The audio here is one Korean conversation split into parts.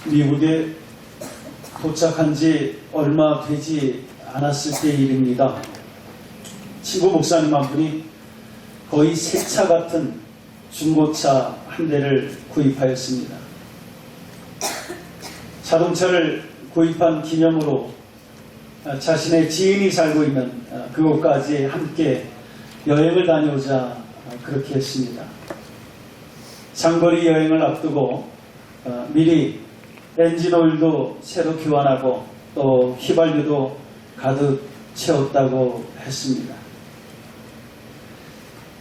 미국에 도착한 지 얼마 되지 않았을 때의 일입니다. 친구 목사님 한 분이 거의 새 차 같은 중고차 한 대를 구입하였습니다. 자동차를 구입한 기념으로 자신의 지인이 살고 있는 그곳까지 함께 여행을 다녀오자 그렇게 했습니다. 장거리 여행을 앞두고 미리 엔진 오일도 새로 교환하고 또 휘발유도 가득 채웠다고 했습니다.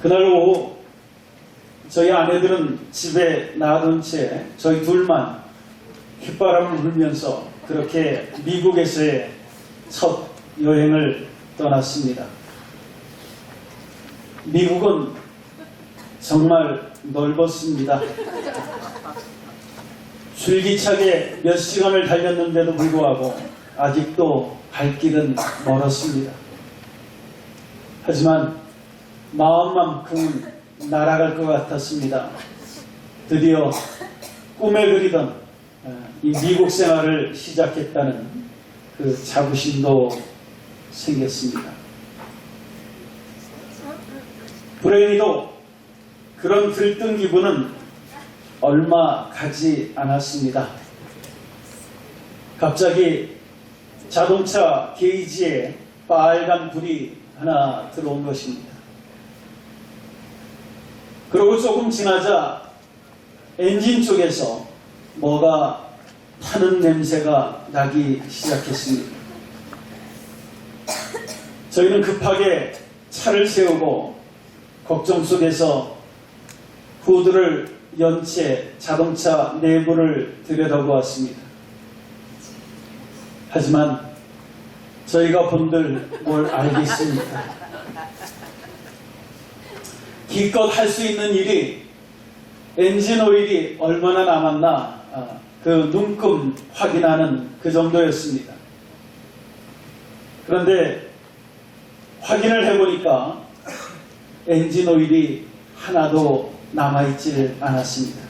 그날 오후 저희 아내들은 집에 놔둔 채 저희 둘만 휘바람을 불면서 그렇게 미국에서의 첫 여행을 떠났습니다. 미국은 정말 넓었습니다. 줄기차게 몇 시간을 달렸는데도 불구하고 아직도 갈 길은 멀었습니다. 하지만 마음만큼은 날아갈 것 같았습니다. 드디어 꿈에 그리던 이 미국 생활을 시작했다는 그 자부심도 생겼습니다. 불행히도 그런 들뜬 기분은 얼마 가지 않았습니다. 갑자기 자동차 게이지에 빨간 불이 하나 들어온 것입니다. 그리고 조금 지나자 엔진 쪽에서 뭐가 타는 냄새가 나기 시작했습니다. 저희는 급하게 차를 세우고 걱정 속에서 후드를 연 채 자동차 내부를 들여다보았습니다. 하지만 저희가 본들 뭘 알겠습니까? 기껏 할 수 있는 일이 엔진 오일이 얼마나 남았나 그 눈금 확인하는 그 정도였습니다. 그런데 확인을 해보니까 엔진 오일이 하나도 남아있질 않았습니다.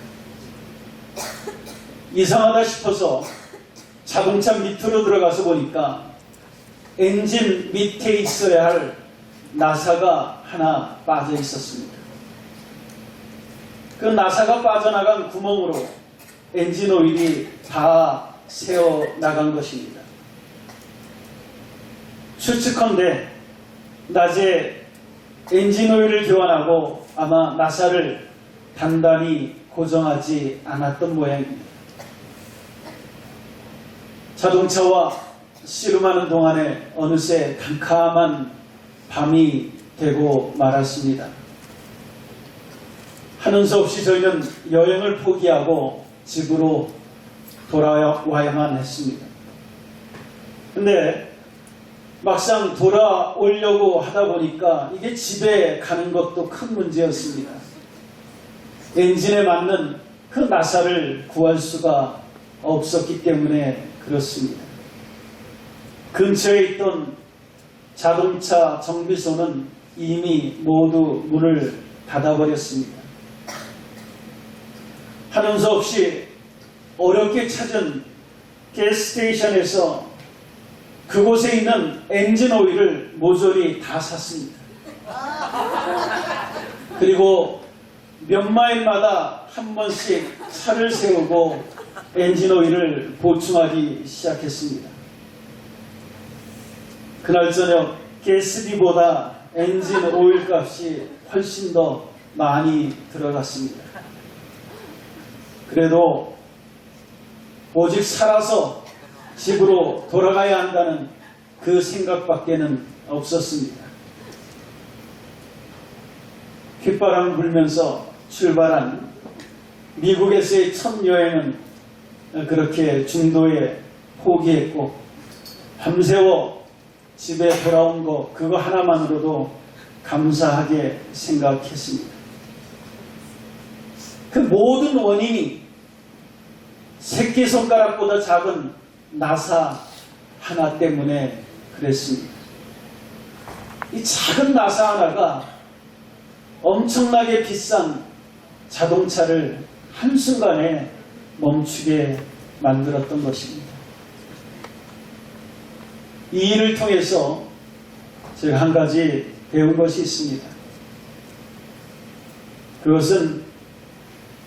이상하다 싶어서 자동차 밑으로 들어가서 보니까 엔진 밑에 있어야 할 나사가 하나 빠져 있었습니다. 그 나사가 빠져나간 구멍으로 엔진 오일이 다 새어 나간 것입니다. 추측컨대 낮에 엔진 오일을 교환하고 아마 나사를 단단히 고정하지 않았던 모양입니다. 자동차와 씨름하는 동안에 어느새 캄캄한 밤이 되고 말았습니다. 하는 수 없이 저희는 여행을 포기하고 집으로 돌아와야만 했습니다. 근데 막상 돌아오려고 하다 보니까 이게 집에 가는 것도 큰 문제였습니다. 엔진에 맞는 그 나사를 구할 수가 없었기 때문에 그렇습니다. 근처에 있던 자동차 정비소는 이미 모두 문을 닫아버렸습니다. 하는 수 없이 어렵게 찾은 가스스테이션에서 그곳에 있는 엔진 오일을 모조리 다 샀습니다. 그리고 몇 마일마다 한 번씩 차를 세우고 엔진 오일을 보충하기 시작했습니다. 그날 저녁 가스비보다 엔진 오일 값이 훨씬 더 많이 들어갔습니다. 그래도 오직 살아서 집으로 돌아가야 한다는 그 생각밖에는 없었습니다. 휘바람 불면서 출발한 미국에서의 첫 여행은 그렇게 중도에 포기했고 밤새워 집에 돌아온 거 그거 하나만으로도 감사하게 생각했습니다. 그 모든 원인이 새끼손가락보다 작은 나사 하나 때문에 그랬습니다. 이 작은 나사 하나가 엄청나게 비싼 자동차를 한순간에 멈추게 만들었던 것입니다. 이 일을 통해서 제가 한 가지 배운 것이 있습니다. 그것은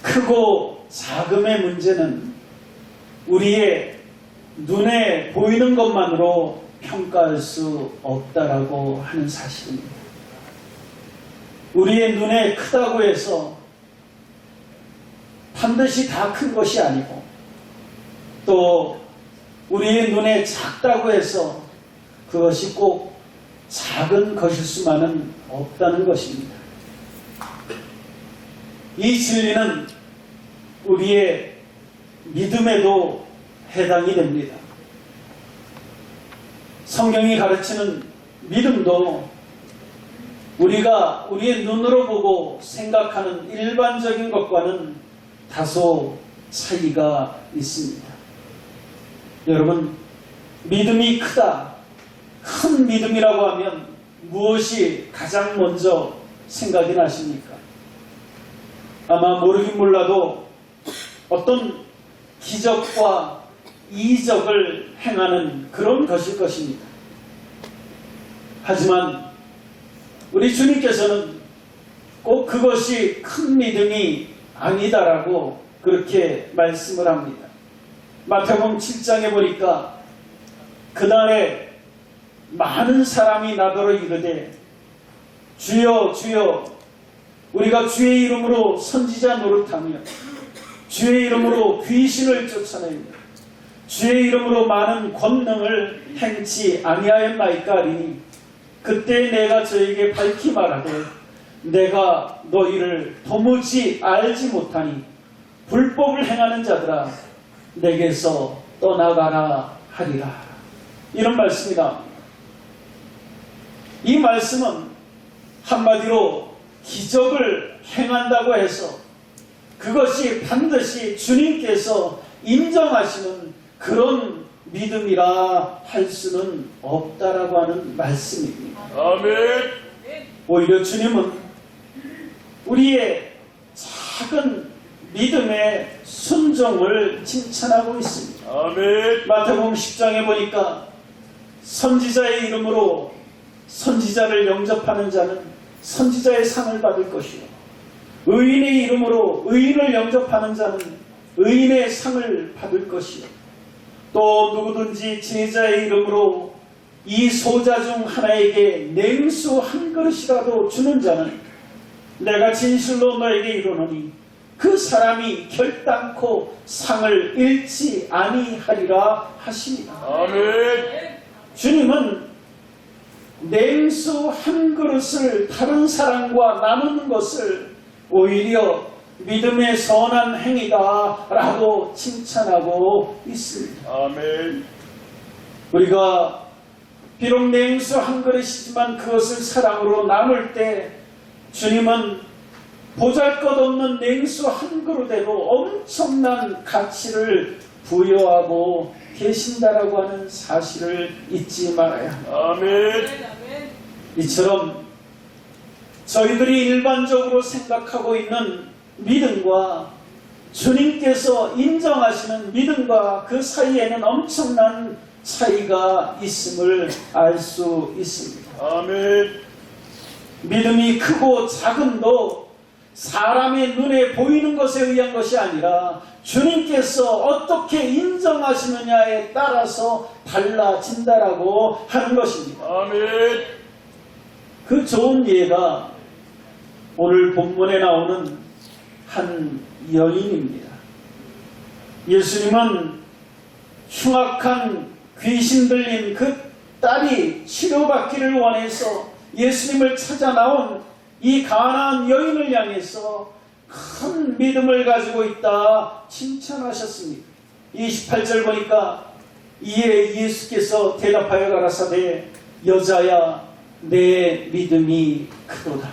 크고 작음의 문제는 우리의 눈에 보이는 것만으로 평가할 수 없다라고 하는 사실입니다. 우리의 눈에 크다고 해서 반드시 다 큰 것이 아니고, 또 우리의 눈에 작다고 해서 그것이 꼭 작은 것일 수만은 없다는 것입니다. 이 진리는 우리의 믿음에도 해당이 됩니다. 성경이 가르치는 믿음도 우리가 우리의 눈으로 보고 생각하는 일반적인 것과는 다소 차이가 있습니다. 여러분, 믿음이 크다, 큰 믿음이라고 하면 무엇이 가장 먼저 생각이 나십니까? 아마 모르긴 몰라도 어떤 기적과 이적을 행하는 그런 것일 것입니다. 하지만 우리 주님께서는 꼭 그것이 큰 믿음이 아니다라고 그렇게 말씀을 합니다. 마태복음 7장에 보니까 그날에 많은 사람이 나더러 이르되 주여 주여 우리가 주의 이름으로 선지자 노릇하며 주의 이름으로 귀신을 쫓아내며 주의 이름으로 많은 권능을 행치 아니하였나이까 하리니 그때 내가 저에게 밝히 말하되 내가 너희를 도무지 알지 못하니 불법을 행하는 자들아 내게서 떠나가라 하리라. 이런 말씀이 나옵니다. 이 말씀은 한마디로 기적을 행한다고 해서 그것이 반드시 주님께서 인정하시는 그런 믿음이라 할 수는 없다라고 하는 말씀입니다. 아멘. 오히려 주님은 우리의 작은 믿음의 순종을 칭찬하고 있습니다. 아멘. 마태복음 10장에 보니까 선지자의 이름으로 선지자를 영접하는 자는 선지자의 상을 받을 것이요 의인의 이름으로 의인을 영접하는 자는 의인의 상을 받을 것이요 또 누구든지 제자의 이름으로 이 소자 중 하나에게 냉수 한 그릇이라도 주는 자는 내가 진실로 너에게 이르노니 그 사람이 결단코 상을 잃지 아니하리라 하십니다. 아멘. 주님은 냉수 한 그릇을 다른 사람과 나누는 것을 오히려 믿음의 선한 행위다라고 칭찬하고 있습니다. 아멘. 우리가 비록 냉수 한 그릇이지만 그것을 사랑으로 나눌 때 주님은 보잘것없는 냉수 한 그릇에도 엄청난 가치를 부여하고 계신다라고 하는 사실을 잊지 말아야 합니다. 아멘. 이처럼 저희들이 일반적으로 생각하고 있는 믿음과 주님께서 인정하시는 믿음과 그 사이에는 엄청난 차이가 있음을 알 수 있습니다. 아멘. 믿음이 크고 작음도 사람의 눈에 보이는 것에 의한 것이 아니라 주님께서 어떻게 인정하시느냐에 따라서 달라진다라고 하는 것입니다. 아멘. 그 좋은 예가 오늘 본문에 나오는 한 여인입니다. 예수님은 흉악한 귀신 들린 그 딸이 치료받기를 원해서 예수님을 찾아 나온 이 가난한 여인을 향해서 큰 믿음을 가지고 있다 칭찬하셨습니다. 28절 보니까 이에 예수께서 대답하여 가라사대 여자야 내 믿음이 크도다.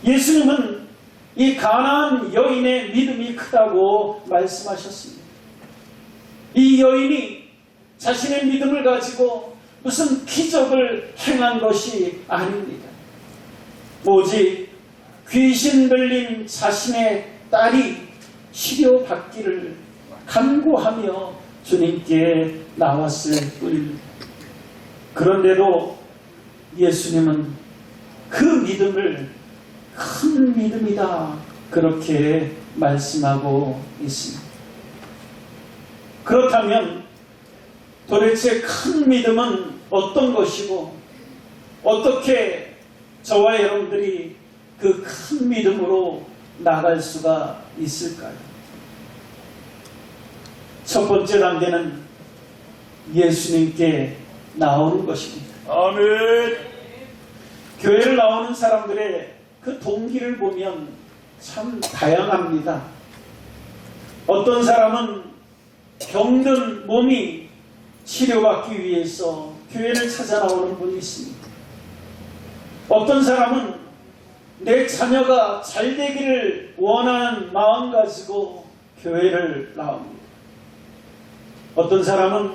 예수님은 이 가난한 여인의 믿음이 크다고 말씀하셨습니다. 이 여인이 자신의 믿음을 가지고 무슨 기적을 행한 것이 아닙니다. 오직 귀신 들린 자신의 딸이 치료받기를 간구하며 주님께 나왔을 뿐입니다. 그런데도 예수님은 그 믿음을 큰 믿음이다 그렇게 말씀하고 있습니다. 그렇다면 도대체 큰 믿음은 어떤 것이고 어떻게 저와 여러분들이 그 큰 믿음으로 나갈 수가 있을까요? 첫 번째 단계는 예수님께 나오는 것입니다. 아멘. 교회를 나오는 사람들의 그 동기를 보면 참 다양합니다. 어떤 사람은 병든 몸이 치료받기 위해서 교회를 찾아 나오는 분이 있습니다. 어떤 사람은 내 자녀가 잘 되기를 원하는 마음 가지고 교회를 나옵니다. 어떤 사람은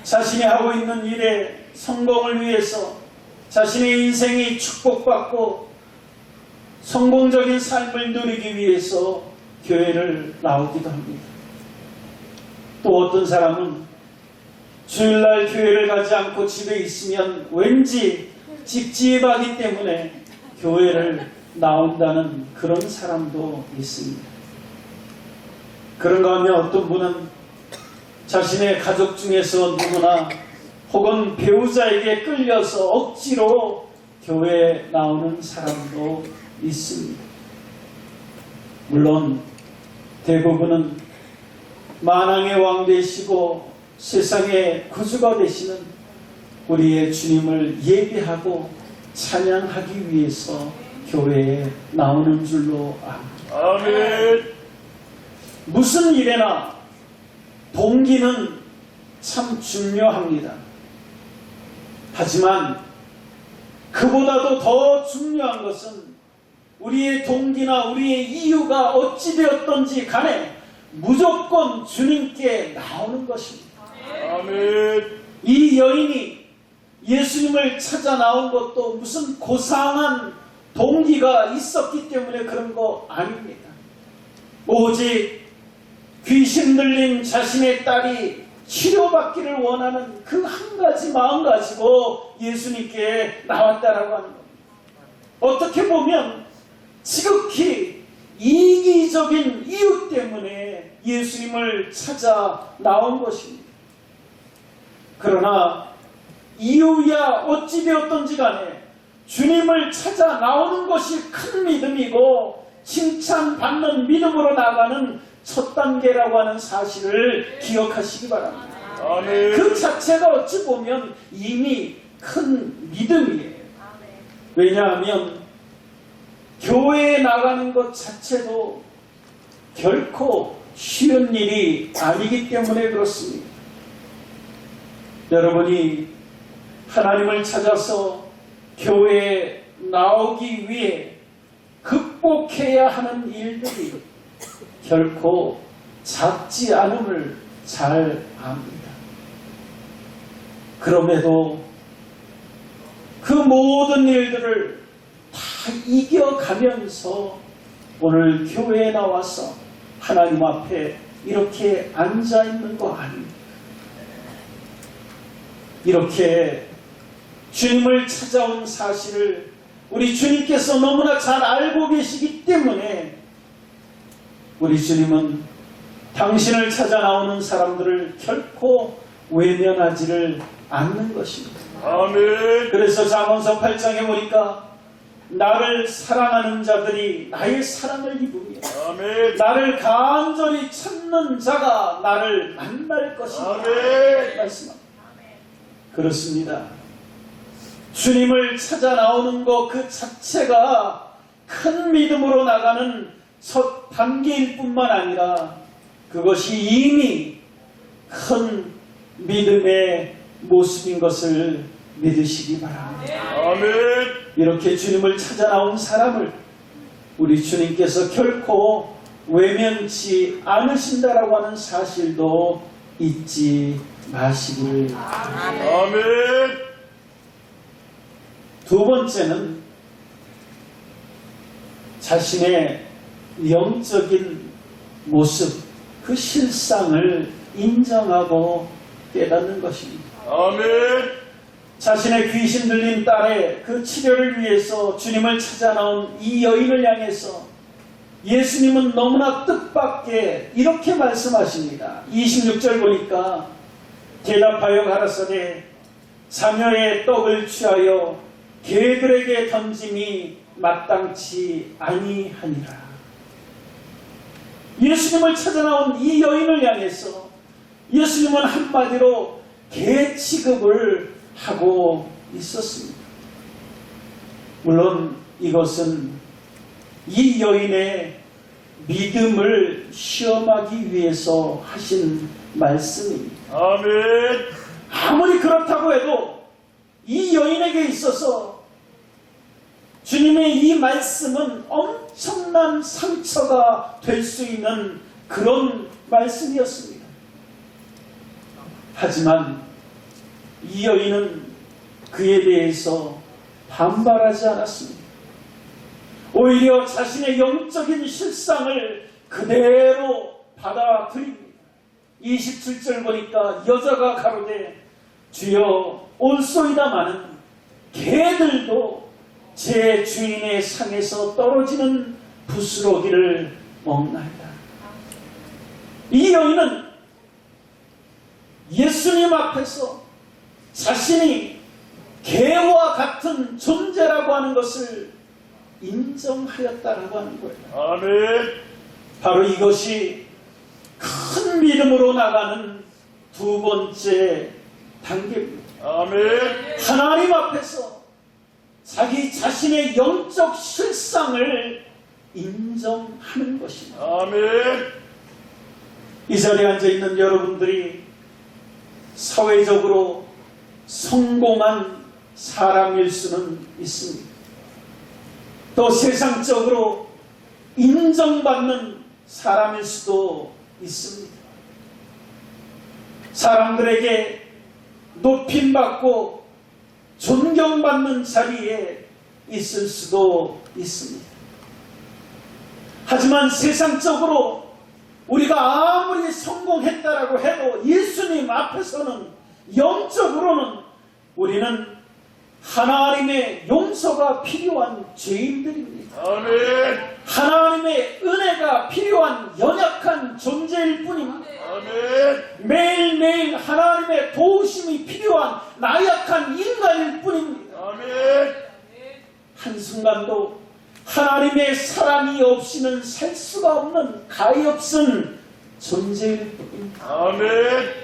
자신이 하고 있는 일의 성공을 위해서 자신의 인생이 축복받고 성공적인 삶을 누리기 위해서 교회를 나오기도 합니다. 또 어떤 사람은 주일날 교회를 가지 않고 집에 있으면 왠지 찝찝하기 때문에 교회를 나온다는 그런 사람도 있습니다. 그런가 하면 어떤 분은 자신의 가족 중에서 누구나 혹은 배우자에게 끌려서 억지로 교회에 나오는 사람도 있습니다. 물론 대부분은 만왕의 왕 되시고 세상의 구주가 되시는 우리의 주님을 예배하고 찬양하기 위해서 교회에 나오는 줄로 압니다. 아멘. 무슨 일에나 동기는 참 중요합니다. 하지만 그보다도 더 중요한 것은 우리의 동기나 우리의 이유가 어찌 되었던지 간에 무조건 주님께 나오는 것입니다. 아멘. 이 여인이 예수님을 찾아 나온 것도 무슨 고상한 동기가 있었기 때문에 그런 거 아닙니다. 오직 귀신 들린 자신의 딸이 치료받기를 원하는 그 한 가지 마음 가지고 예수님께 나왔다라고 하는 겁니다. 어떻게 보면 지극히 이기적인 이유 때문에 예수님을 찾아 나온 것입니다. 그러나 이유야 어찌 되었던지 간에 주님을 찾아 나오는 것이 큰 믿음이고 칭찬받는 믿음으로 나가는 첫 단계라고 하는 사실을 기억하시기 바랍니다. 아멘. 그 자체가 어찌 보면 이미 큰 믿음이에요. 왜냐하면 교회에 나가는 것 자체도 결코 쉬운 일이 아니기 때문에 그렇습니다. 여러분이 하나님을 찾아서 교회에 나오기 위해 극복해야 하는 일들이 결코 작지 않음을 잘 압니다. 그럼에도 그 모든 일들을 다 이겨가면서 오늘 교회에 나와서 하나님 앞에 이렇게 앉아있는 거 아닙니다. 이렇게 주님을 찾아온 사실을 우리 주님께서 너무나 잘 알고 계시기 때문에 우리 주님은 당신을 찾아 나오는 사람들을 결코 외면하지를 않는 것입니다. 아멘. 그래서 잠언서 8장에 보니까 나를 사랑하는 자들이 나의 사랑을 입으며 아멘. 나를 간절히 찾는 자가 나를 만날 것이다. 아멘. 말씀합니다. 그렇습니다. 주님을 찾아 나오는 것 그 자체가 큰 믿음으로 나가는 첫 단계일 뿐만 아니라 그것이 이미 큰 믿음의 모습인 것을 믿으시기 바랍니다. 아멘. 이렇게 주님을 찾아 나온 사람을 우리 주님께서 결코 외면치 않으신다라고 하는 사실도 잊지 마시기를 바랍니다. 아멘. 두 번째는 자신의 영적인 모습, 그 실상을 인정하고 깨닫는 것입니다. 아멘. 자신의 귀신 들린 딸의 그 치료를 위해서 주님을 찾아 나온 이 여인을 향해서 예수님은 너무나 뜻밖의 이렇게 말씀하십니다. 26절 보니까 대답하여 가라사대 자녀의 떡을 취하여 개들에게 던짐이 마땅치 아니하니라. 예수님을 찾아 나온 이 여인을 향해서 예수님은 한마디로 개 취급을 하고 있었습니다. 물론 이것은 이 여인의 믿음을 시험하기 위해서 하신 말씀입니다. 아멘. 아무리 그렇다고 해도 이 여인에게 있어서 주님의 이 말씀은 엄청난 상처가 될 수 있는 그런 말씀이었습니다. 하지만 이 여인은 그에 대해서 반발하지 않았습니다. 오히려 자신의 영적인 실상을 그대로 받아들입니다. 27절 보니까 여자가 가로되 주여 올소이다마는 개들도 제 주인의 상에서 떨어지는 부스러기를 먹나이다. 이 여인은 예수님 앞에서 자신이 개와 같은 존재라고 하는 것을 인정하였다라고 하는 거예요. 아멘. 바로 이것이 큰 믿음으로 나가는 두 번째 단계입니다. 아멘. 하나님 앞에서 자기 자신의 영적 실상을 인정하는 것입니다. 아멘. 이 자리에 앉아있는 여러분들이 사회적으로 성공한 사람일 수는 있습니다. 또 세상적으로 인정받는 사람일 수도 있습니다. 사람들에게 높임받고 존경받는 자리에 있을 수도 있습니다. 하지만 세상적으로 우리가 아무리 성공했다라고 해도 예수님 앞에서는 영적으로는 우리는 하나님의 용서가 필요한 죄인들입니다. 아멘. 하나님의 은혜가 필요한 연약한 존재일 뿐입니다. 아멘. 매일매일 하나님의 도우심이 필요한 나약한 인간일 뿐입니다. 아멘. 한순간도 하나님의 사랑이 없이는 살 수가 없는 가엾은 존재일 뿐입니다. 아멘.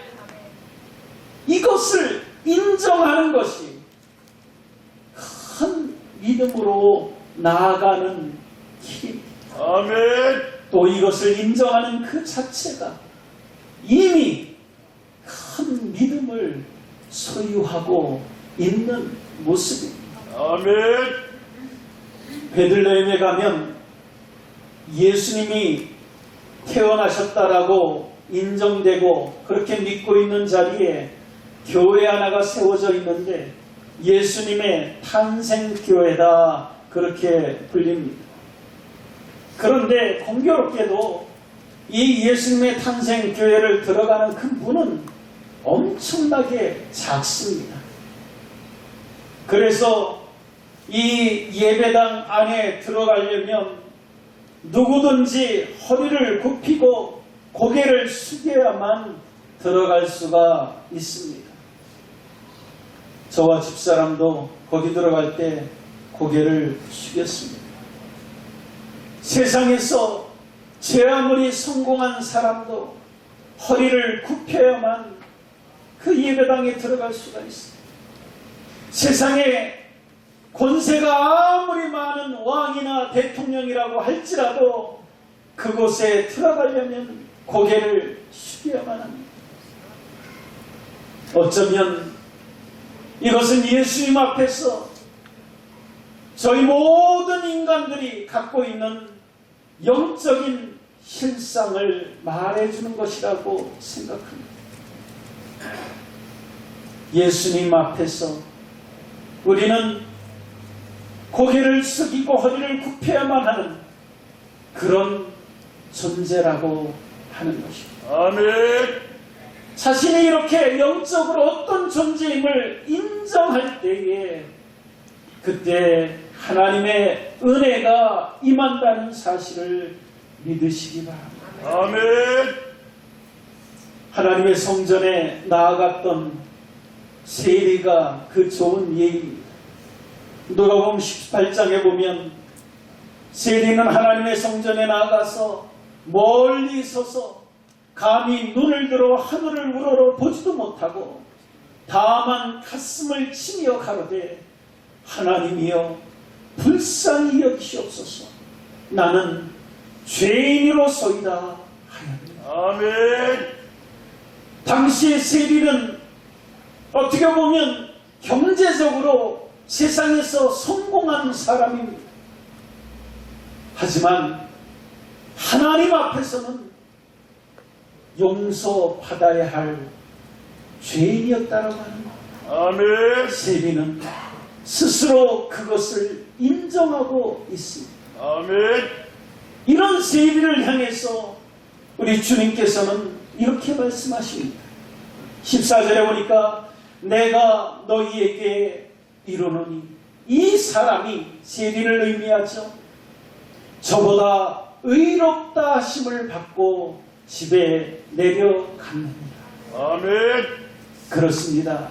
이것을 인정하는 것이 큰 믿음으로 나아가는 길입니다. 아멘. 또 이것을 인정하는 그 자체가 이미 큰 믿음을 소유하고 있는 모습입니다. 아멘. 베들레헴에 가면 예수님이 태어나셨다라고 인정되고 그렇게 믿고 있는 자리에 교회 하나가 세워져 있는데 예수님의 탄생교회다 그렇게 불립니다. 그런데 공교롭게도 이 예수님의 탄생교회를 들어가는 그 문은 엄청나게 작습니다. 그래서 이 예배당 안에 들어가려면 누구든지 허리를 굽히고 고개를 숙여야만 들어갈 수가 있습니다. 저와 집사람도 거기 들어갈 때 고개를 숙였습니다. 세상에서 제 아무리 성공한 사람도 허리를 굽혀야만 그 예배당에 들어갈 수가 있습니다. 세상에 권세가 아무리 많은 왕이나 대통령이라고 할지라도 그곳에 들어가려면 고개를 숙여야만 합니다. 어쩌면 이것은 예수님 앞에서 저희 모든 인간들이 갖고 있는 영적인 실상을 말해주는 것이라고 생각합니다. 예수님 앞에서 우리는 고개를 숙이고 허리를 굽혀야만 하는 그런 존재라고 하는 것입니다. 아멘. 자신이 이렇게 영적으로 어떤 존재임을 인정할 때에 그때 하나님의 은혜가 임한다는 사실을 믿으시기 바랍니다. 아멘. 하나님의 성전에 나아갔던 세리가 그 좋은 예입니다. 누가복음 18장에 보면 세리는 하나님의 성전에 나아가서 멀리 서서 감히 눈을 들어 하늘을 우러러 보지도 못하고 다만 가슴을 치며 가로되 하나님이여 불쌍히 여기시옵소서 나는 죄인으로소이다 하였느니라. 아멘. 당시의 세리는 어떻게 보면 경제적으로 세상에서 성공한 사람입니다. 하지만 하나님 앞에서는 용서받아야 할 죄인이었다라고 하는 거예요. 아멘. 세리는 스스로 그것을 인정하고 있습니다. 아멘. 이런 세리를 향해서 우리 주님께서는 이렇게 말씀하십니다. 14절에 보니까 내가 너희에게 이르노니 이 사람이 세리를 의미하죠. 저보다 의롭다 하심을 받고 집에 내려갔느니라. 아멘. 그렇습니다.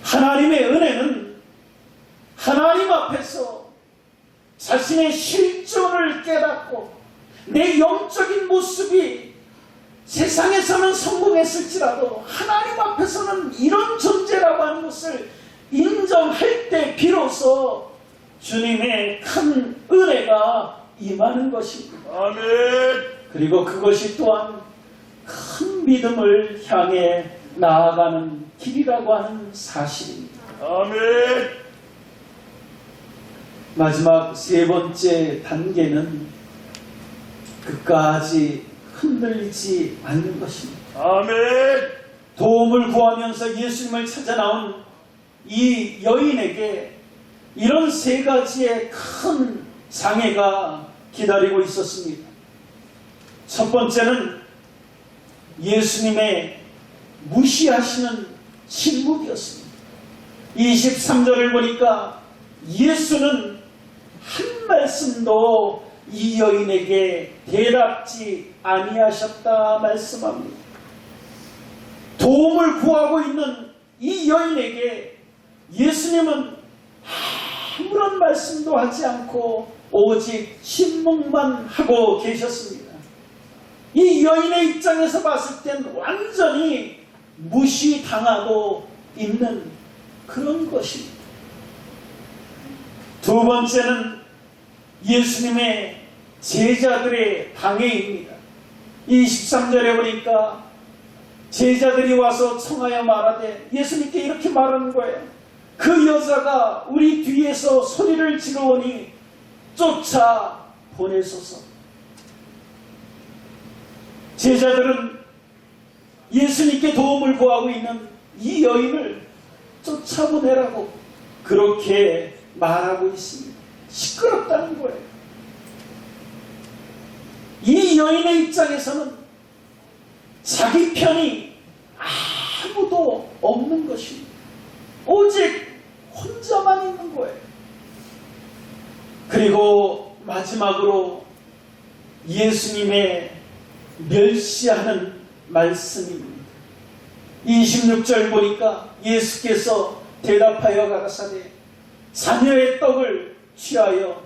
하나님의 은혜는 하나님 앞에서 자신의 실존을 깨닫고 내 영적인 모습이 세상에서는 성공했을지라도 하나님 앞에서는 이런 존재라고 하는 것을 인정할 때 비로소 주님의 큰 은혜가 임하는 것입니다. 아멘. 그리고 그것이 또한 큰 믿음을 향해 나아가는 길이라고 하는 사실입니다. 아멘. 마지막 세 번째 단계는 끝까지 흔들리지 않는 것입니다. 아멘. 도움을 구하면서 예수님을 찾아 나온 이 여인에게 이런 세 가지의 큰 장애가 기다리고 있었습니다. 첫 번째는 예수님의 무시하시는 침묵이었습니다. 23절을 보니까 예수는 한 말씀도 이 여인에게 대답지 아니하셨다 말씀합니다. 도움을 구하고 있는 이 여인에게 예수님은 아무런 말씀도 하지 않고 오직 침묵만 하고 계셨습니다. 이 여인의 입장에서 봤을 땐 완전히 무시당하고 있는 그런 것입니다. 두 번째는 예수님의 제자들의 방해입니다. 23절에 보니까 제자들이 와서 청하여 말하되 예수님께 이렇게 말하는 거예요. 그 여자가 우리 뒤에서 소리를 지르오니 쫓아 보내소서. 제자들은 예수님께 도움을 구하고 있는 이 여인을 쫓아보내라고 그렇게 말하고 있습니다. 시끄럽다는 거예요. 이 여인의 입장에서는 자기 편이 아무도 없는 것입니다. 오직 혼자만 있는 거예요. 그리고 마지막으로 예수님의 멸시하는 말씀입니다. 26절 보니까 예수께서 대답하여 가라사대 자녀의 떡을 취하여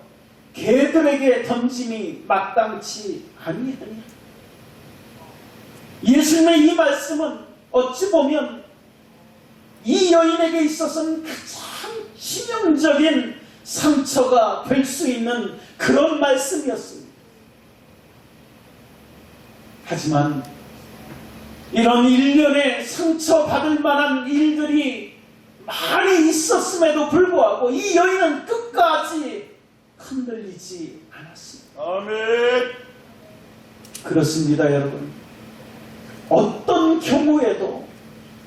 개들에게 던짐이 마땅치 아니하니. 예수님의 이 말씀은 어찌 보면 이 여인에게 있어서는 가장 치명적인 상처가 될 수 있는 그런 말씀이었습니다. 하지만 이런 일련의 상처받을 만한 일들이 많이 있었음에도 불구하고 이 여인은 끝까지 흔들리지 않았습니다. 아멘. 그렇습니다, 여러분. 어떤 경우에도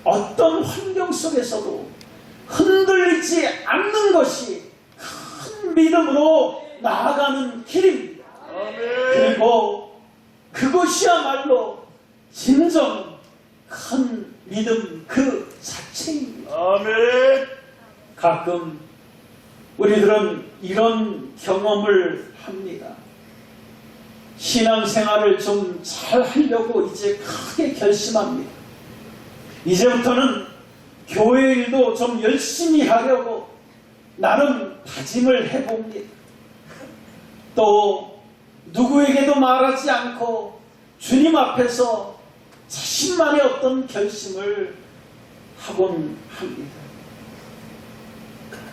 어떤 환경 속에서도 흔들리지 않는 것이 큰 믿음으로 나아가는 길입니다. 아멘. 그리고 그것이야말로 진정 큰 믿음 그 자체입니다. 아멘. 가끔 우리들은 이런 경험을 합니다. 신앙생활을 좀 잘 하려고 이제 크게 결심합니다. 이제부터는 교회 일도 좀 열심히 하려고 나름 다짐을 해봅니다. 또 누구에게도 말하지 않고 주님 앞에서 자신만의 어떤 결심을 하곤 합니다.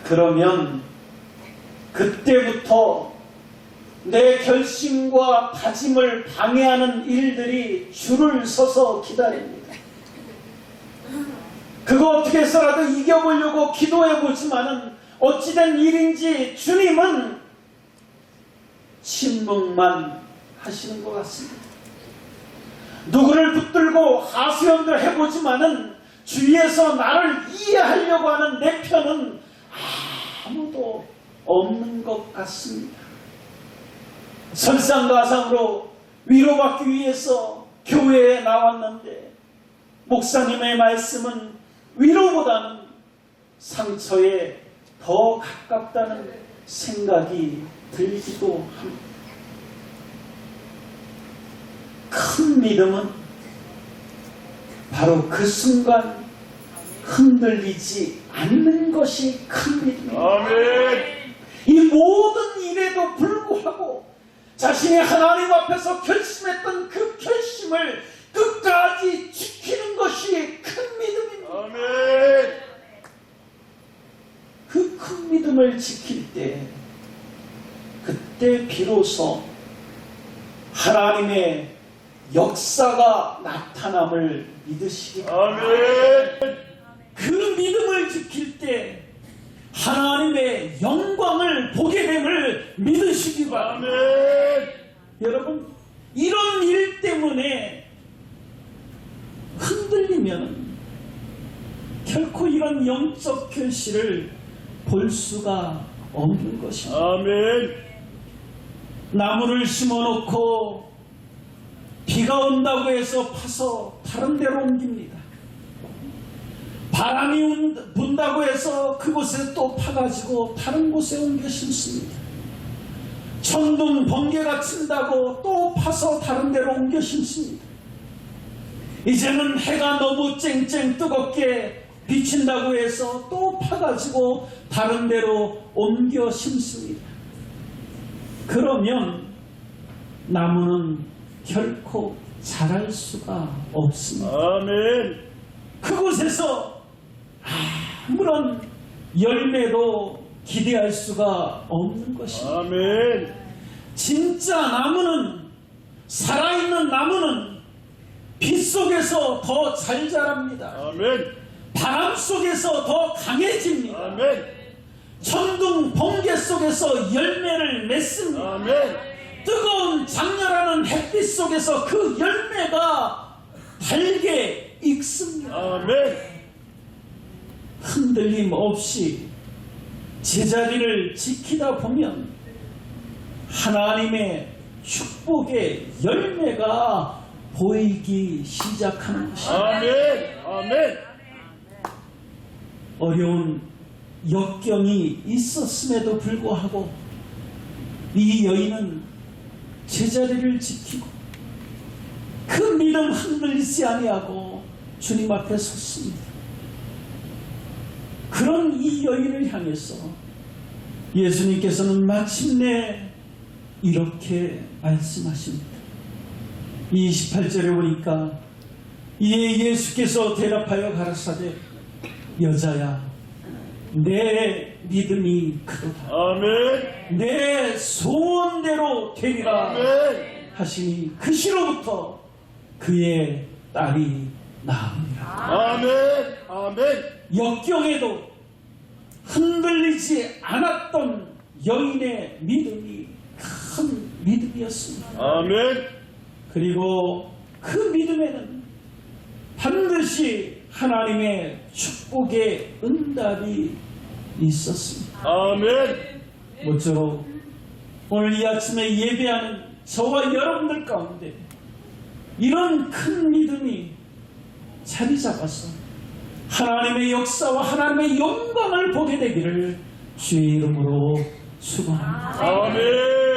그러면 그때부터 내 결심과 다짐을 방해하는 일들이 줄을 서서 기다립니다. 그거 어떻게 해서라도 이겨보려고 기도해보지만은 어찌된 일인지 주님은 침묵만 하시는 것 같습니다. 누구를 붙들고 하소연들 해보지만은 주위에서 나를 이해하려고 하는 내 편은 아무도 없는 것 같습니다. 설상가상으로 위로받기 위해서 교회에 나왔는데 목사님의 말씀은 위로보다는 상처에 더 가깝다는 생각이 들기도 합니다. 큰 믿음은 바로 그 순간 흔들리지 않는 것이 큰 믿음입니다. 아멘. 이 모든 일에도 불구하고 자신이 하나님 앞에서 결심했던 그 결심을 끝까지 지키는 것이 큰 믿음입니다. 아멘. 그 큰 믿음을 지킬 때 그때 비로소 하나님의 역사가 나타남을 믿으시기 바랍니다. 아멘. 그 믿음을 지킬 때 하나님의 영광을 보게 됨을 믿으시기 바랍니다. 아멘. 여러분, 이런 일 때문에 흔들리면 결코 이런 영적 결실을 볼 수가 없는 것입니다. 아멘. 나무를 나무를 심어놓고 비가 온다고 해서 파서 다른 데로 옮깁니다. 바람이 분다고 해서 그곳에 또 파가지고 다른 곳에 옮겨 심습니다. 천둥 번개가 친다고 또 파서 다른 데로 옮겨 심습니다. 이제는 해가 너무 쨍쨍 뜨겁게 비친다고 해서 또 파가지고 다른 데로 옮겨 심습니다. 그러면 나무는 결코 자랄 수가 없습니다. 아멘. 그곳에서 아무런 열매도 기대할 수가 없는 것입니다. 아멘. 진짜 나무는, 살아있는 나무는 빛 속에서 더 잘 자랍니다. 아멘. 바람 속에서 더 강해집니다. 아멘. 천둥 번개 속에서 열매를 맺습니다. 아멘. 뜨거운 장렬하는 햇빛 속에서 그 열매가 달게 익습니다. 아멘. 흔들림 없이 제자리를 지키다 보면 하나님의 축복의 열매가 보이기 시작하는 것입니다. 아멘. 아멘. 어려운 역경이 있었음에도 불구하고 이 여인은 제자리를 지키고 그 믿음 흔들리지 아니하고 주님 앞에 섰습니다. 그런 이 여인을 향해서 예수님께서는 마침내 이렇게 말씀하십니다. 28절에 보니까 이에 예수께서 대답하여 가라사대 여자야 내 믿음이 크도다. 아멘. 내 소원대로 되리라 아멘. 하시니 그 시로부터 그의 딸이 나으니라. 아멘. 아멘. 역경에도 흔들리지 않았던 여인의 믿음이 큰 믿음이었습니다. 아멘. 그리고 그 믿음에는 반드시 하나님의 축복의 응답이 있었습니다. 아멘. 모쪼록 오늘 이 아침에 예배하는 저와 여러분들 가운데 이런 큰 믿음이 자리 잡아서 하나님의 역사와 하나님의 영광을 보게 되기를 주의 이름으로 축원합니다. 아멘.